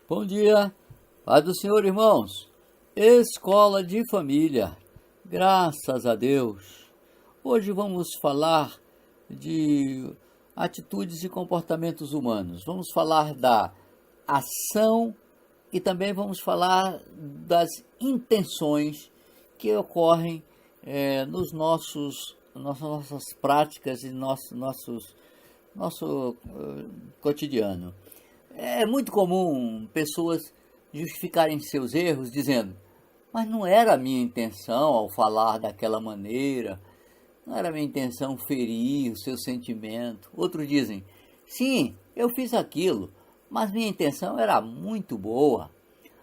Bom dia, paz do Senhor, irmãos. Escola de família, graças a Deus. Hoje vamos falar de atitudes e comportamentos humanos. Vamos falar da ação e também vamos falar das intenções que ocorrem nas nossas práticas e nosso cotidiano. É muito comum pessoas justificarem seus erros dizendo: mas não era a minha intenção ao falar daquela maneira, não era a minha intenção ferir o seu sentimento. Outros dizem: sim, eu fiz aquilo, mas minha intenção era muito boa.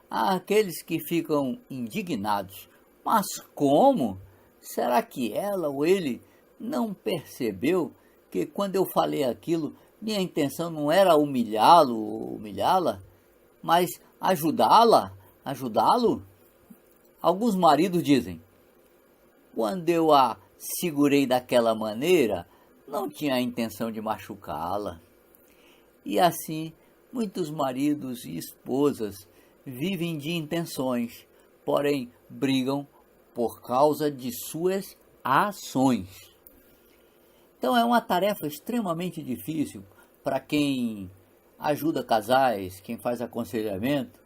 Há aqueles que ficam indignados: mas como? Será que ela ou ele não percebeu que quando eu falei aquilo, minha intenção não era humilhá-lo ou humilhá-la, mas ajudá-lo? Alguns maridos dizem: quando eu a segurei daquela maneira, não tinha a intenção de machucá-la. E assim, muitos maridos e esposas vivem de intenções, porém brigam por causa de suas ações. Então é uma tarefa extremamente difícil para quem ajuda casais, quem faz aconselhamento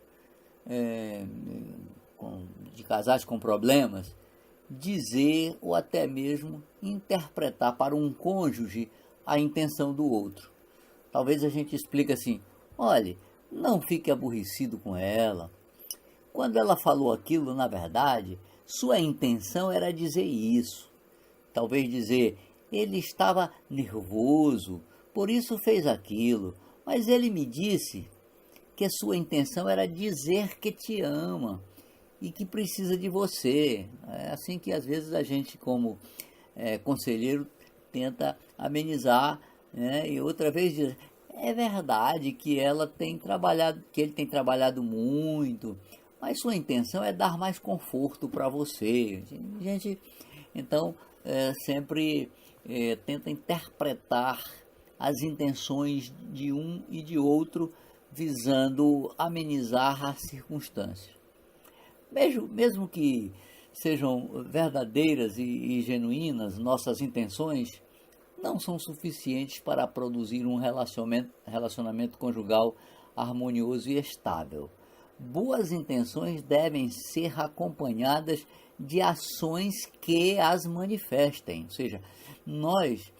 de casais com problemas, dizer ou até mesmo interpretar para um cônjuge a intenção do outro. Talvez a gente explique assim: olhe, não fique aborrecido com ela. Quando ela falou aquilo, na verdade, sua intenção era dizer isso. Talvez dizer: ele estava nervoso, por isso fez aquilo, mas ele me disse que a sua intenção era dizer que te ama e que precisa de você. É assim que às vezes a gente, como conselheiro, tenta amenizar, né? E outra vez diz: é verdade que que ele tem trabalhado muito, mas sua intenção é dar mais conforto para você. A gente, então, sempre tenta interpretar as intenções de um e de outro, visando amenizar as circunstâncias. Mesmo que sejam verdadeiras e genuínas, nossas intenções não são suficientes para produzir um relacionamento conjugal harmonioso e estável. Boas intenções devem ser acompanhadas de ações que as manifestem. Ou seja, nós,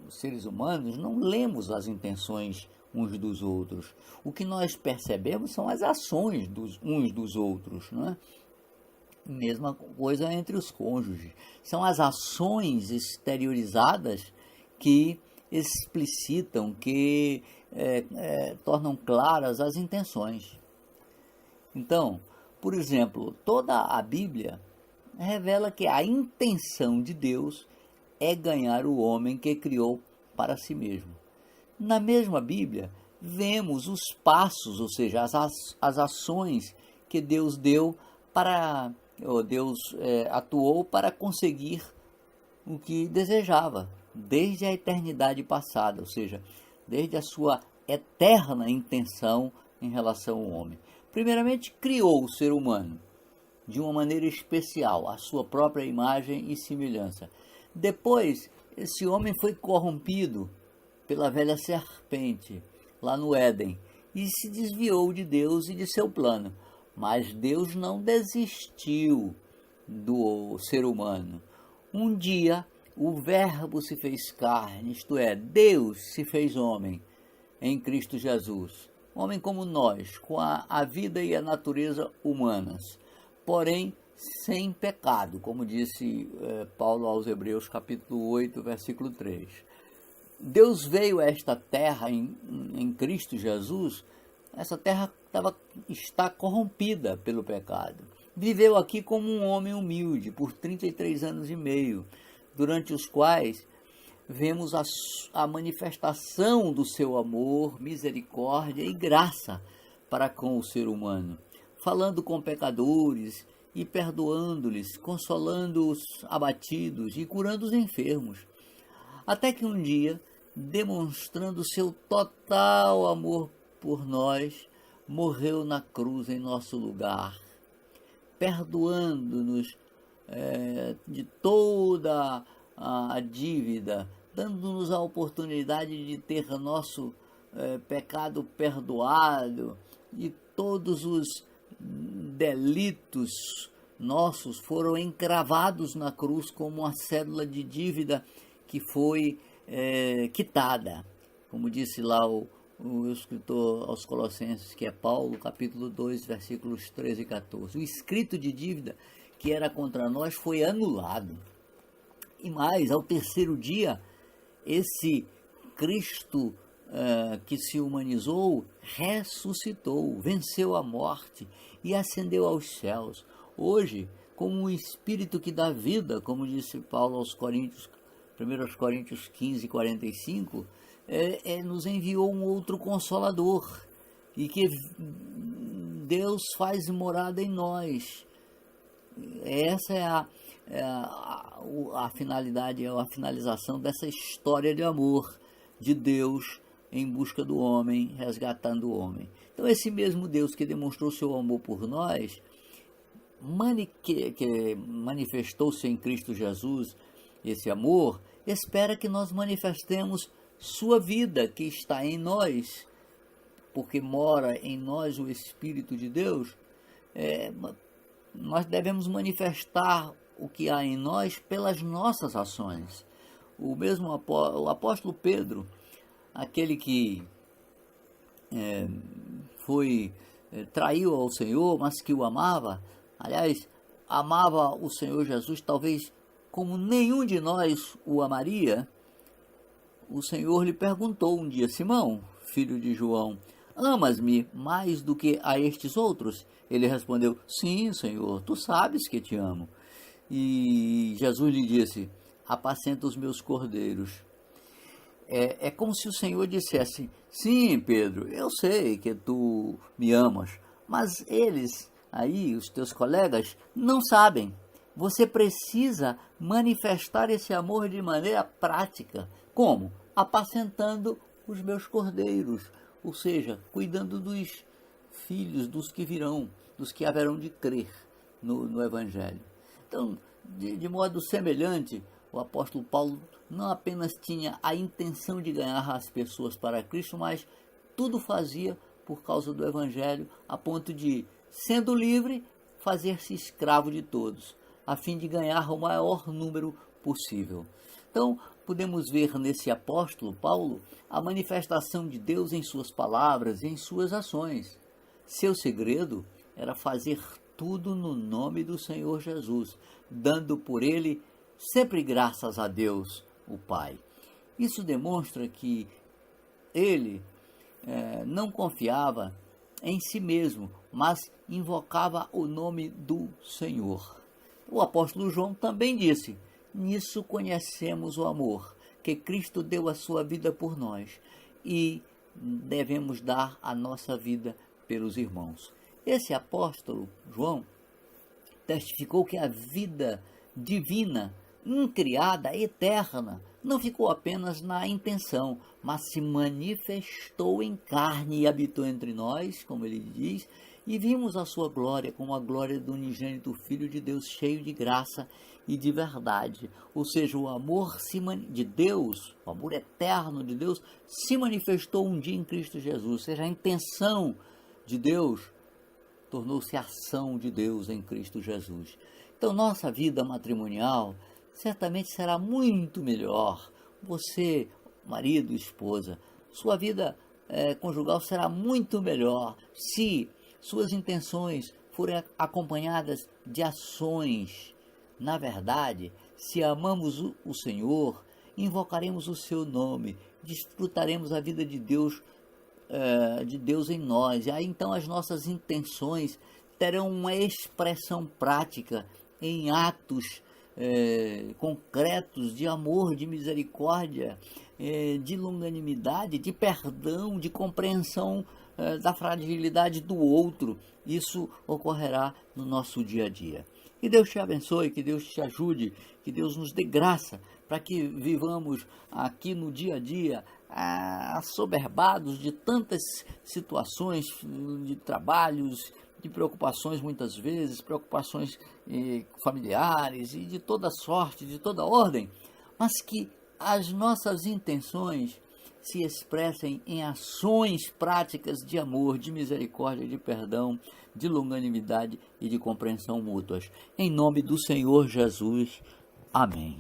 os seres humanos, não lemos as intenções uns dos outros. O que nós percebemos são as ações uns dos outros, não é? Mesma coisa entre os cônjuges. São as ações exteriorizadas que explicitam, que tornam claras as intenções. Então, por exemplo, toda a Bíblia revela que a intenção de Deus é ganhar o homem que criou para si mesmo. Na mesma Bíblia, vemos os passos, ou seja, as ações que Deus deu para, ou Deus atuou para conseguir o que desejava, desde a eternidade passada, ou seja, desde a sua eterna intenção em relação ao homem. Primeiramente, criou o ser humano de uma maneira especial, à sua própria imagem e semelhança. Depois, esse homem foi corrompido pela velha serpente, lá no Éden, e se desviou de Deus e de seu plano. Mas Deus não desistiu do ser humano. Um dia, o Verbo se fez carne, isto é, Deus se fez homem em Cristo Jesus. Homem como nós, com a vida e a natureza humanas, porém sem pecado, como disse Paulo aos Hebreus, capítulo 8, versículo 3. Deus veio a esta terra em Cristo Jesus. Essa terra está corrompida pelo pecado. Viveu aqui como um homem humilde por 33 anos e meio, durante os quais vemos a manifestação do seu amor, misericórdia e graça para com o ser humano, falando com pecadores e perdoando-lhes, consolando os abatidos e curando os enfermos. Até que um dia, demonstrando seu total amor por nós, morreu na cruz em nosso lugar, perdoando-nos de toda a dívida, dando-nos a oportunidade de ter nosso pecado perdoado, e todos os delitos nossos foram encravados na cruz como uma cédula de dívida que foi quitada. Como disse lá o escritor aos Colossenses, que é Paulo, capítulo 2, versículos 13 e 14. O escrito de dívida que era contra nós foi anulado. E mais, ao terceiro dia, esse Cristo que se humanizou, ressuscitou, venceu a morte e ascendeu aos céus. Hoje, como o Espírito que dá vida, como disse Paulo aos Coríntios, 1 Coríntios 15, 45, nos enviou um outro Consolador, e que Deus faz morada em nós. Essa é a finalidade, a finalização dessa história de amor de Deus em busca do homem, resgatando o homem. Então, esse mesmo Deus que demonstrou seu amor por nós, que manifestou-se em Cristo Jesus, esse amor, espera que nós manifestemos sua vida que está em nós, porque mora em nós o Espírito de Deus. Nós devemos manifestar o que há em nós pelas nossas ações. O apóstolo Pedro, aquele que traiu ao Senhor, mas que o amava, aliás, amava o Senhor Jesus talvez como nenhum de nós o amaria. O Senhor lhe perguntou um dia: Simão, filho de João, amas-me mais do que a estes outros? Ele respondeu: sim, Senhor, tu sabes que te amo. E Jesus lhe disse: apacenta os meus cordeiros. É como se o Senhor dissesse: sim, Pedro, eu sei que tu me amas, mas eles aí, os teus colegas, não sabem. Você precisa manifestar esse amor de maneira prática. Como? Apacentando os meus cordeiros, ou seja, cuidando dos filhos, dos que virão, dos que haverão de crer no Evangelho. Então, de modo semelhante, o apóstolo Paulo não apenas tinha a intenção de ganhar as pessoas para Cristo, mas tudo fazia por causa do Evangelho, a ponto de, sendo livre, fazer-se escravo de todos, a fim de ganhar o maior número possível. Então, podemos ver nesse apóstolo Paulo a manifestação de Deus em suas palavras e em suas ações. Seu segredo era fazer tudo no nome do Senhor Jesus, dando por ele sempre graças a Deus, o Pai. Isso demonstra que ele não confiava em si mesmo, mas invocava o nome do Senhor. O apóstolo João também disse: nisso conhecemos o amor, que Cristo deu a sua vida por nós, e devemos dar a nossa vida pelos irmãos. Esse apóstolo João testificou que a vida divina, incriada, eterna, não ficou apenas na intenção, mas se manifestou em carne e habitou entre nós, como ele diz, e vimos a sua glória como a glória do unigênito Filho de Deus, cheio de graça e de verdade. Ou seja, o amor de Deus, o amor eterno de Deus, se manifestou um dia em Cristo Jesus. Ou seja, a intenção de Deus tornou-se ação de Deus em Cristo Jesus. Então, nossa vida matrimonial certamente será muito melhor. Você, marido, esposa, sua vida conjugal será muito melhor se suas intenções forem acompanhadas de ações. Na verdade, se amamos o Senhor, invocaremos o seu nome, desfrutaremos a vida de Deus em nós. E aí então as nossas intenções terão uma expressão prática em atos concretos de amor, de misericórdia, de longanimidade, de perdão, de compreensão da fragilidade do outro. Isso ocorrerá no nosso dia a dia. Que Deus te abençoe, que Deus te ajude, que Deus nos dê graça para que vivamos aqui no dia a dia assoberbados de tantas situações, de trabalhos, de preocupações muitas vezes, preocupações familiares e de toda sorte, de toda ordem, mas que as nossas intenções se expressem em ações práticas de amor, de misericórdia, de perdão, de longanimidade e de compreensão mútuas. Em nome do Senhor Jesus. Amém.